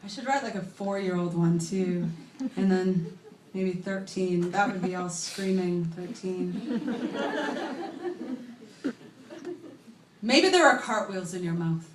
I should write like a 4-year-old one too. And then maybe 13. That would be all screaming, 13. Maybe there are cartwheels in your mouth.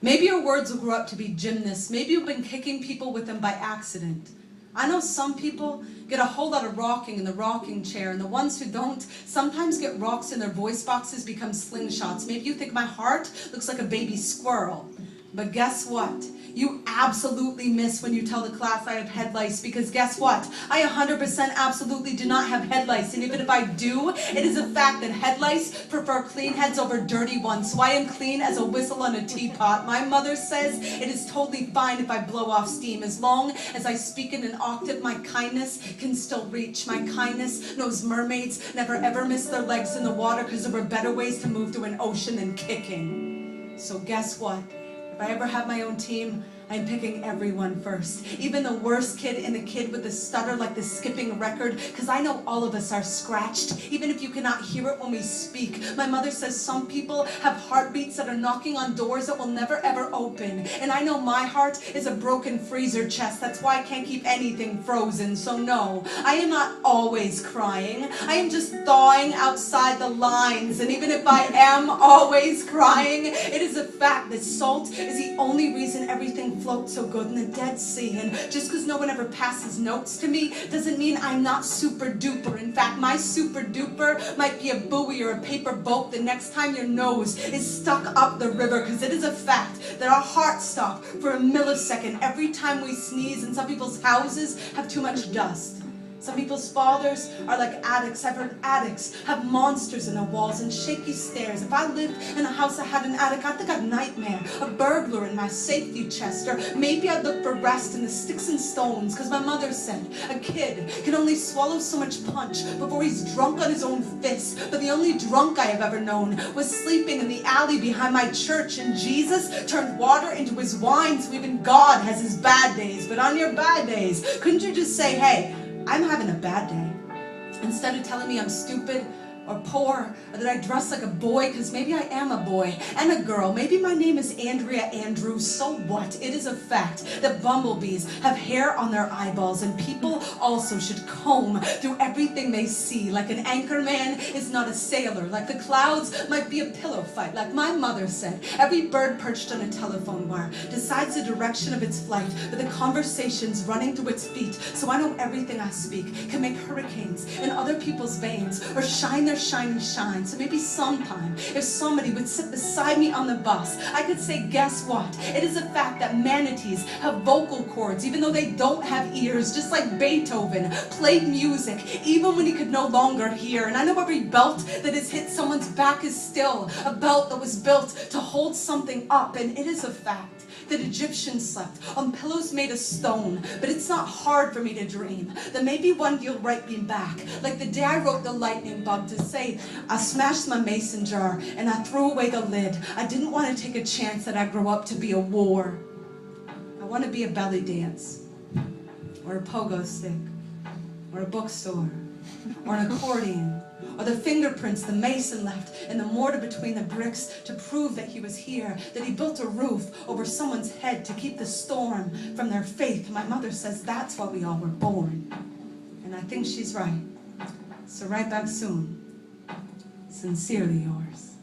Maybe your words will grow up to be gymnasts. Maybe you've been kicking people with them by accident. I know some people get a whole lot of rocking in the rocking chair, and the ones who don't sometimes get rocks in their voice boxes become slingshots. Maybe you think my heart looks like a baby squirrel. But guess what? You absolutely miss when you tell the class I have head lice, because guess what? I 100% absolutely do not have head lice, and even if I do, it is a fact that head lice prefer clean heads over dirty ones, so I am clean as a whistle on a teapot. My mother says it is totally fine if I blow off steam, as long as I speak in an octave. My kindness can still reach. My kindness knows mermaids never ever miss their legs in the water, because there were better ways to move through an ocean than kicking. So guess what? If I ever have my own team, I'm picking everyone first. Even the worst kid and the kid with the stutter like the skipping record, because I know all of us are scratched, even if you cannot hear it when we speak. My mother says some people have heartbeats that are knocking on doors that will never ever open. And I know my heart is a broken freezer chest. That's why I can't keep anything frozen. So no, I am not always crying. I am just thawing outside the lines. And even if I am always crying, it is a fact that salt is the only reason everything floats so good in the Dead Sea. And just because no one ever passes notes to me doesn't mean I'm not super duper. In fact, my super duper might be a buoy or a paper boat the next time your nose is stuck up the river, because it is a fact that our hearts stop for a millisecond every time we sneeze, and some people's houses have too much dust. Some people's fathers are like addicts. I've heard addicts have monsters in their walls and shaky stairs. If I lived in a house that had an attic, I'd think I'd nightmare, a burglar in my safety chest, or maybe I'd look for rest in the sticks and stones, because my mother said a kid can only swallow so much punch before he's drunk on his own fist. But the only drunk I have ever known was sleeping in the alley behind my church, and Jesus turned water into his wine, so even God has his bad days. But on your bad days, couldn't you just say, hey, I'm having a bad day, instead of telling me I'm stupid or poor, or that I dress like a boy, because maybe I am a boy and a girl. Maybe my name is Andrea Andrew. So what? It is a fact that bumblebees have hair on their eyeballs, and people also should comb through everything they see. Like an anchor man is not a sailor. Like the clouds might be a pillow fight. Like my mother said, every bird perched on a telephone wire decides the direction of its flight, but the conversations running through its feet. So I know everything I speak can make hurricanes in other people's veins, or shine their shiny shine. So maybe sometime, if somebody would sit beside me on the bus, I could say, guess what? It is a fact that manatees have vocal cords, even though they don't have ears, just like Beethoven played music, even when he could no longer hear. And I know every belt that has hit someone's back is still a belt that was built to hold something up. And it is a fact that Egyptians slept on pillows made of stone, but it's not hard for me to dream that maybe one day you'll write me back, like the day I wrote the lightning bug, to say, I smashed my mason jar and I threw away the lid. I didn't want to take a chance that I'd grow up to be a war. I want to be a belly dance, or a pogo stick, or a bookstore, or an accordion, or the fingerprints the mason left in the mortar between the bricks to prove that he was here, that he built a roof over someone's head to keep the storm from their faith. My mother says that's why we all were born. And I think she's right. So right back soon. Sincerely yours.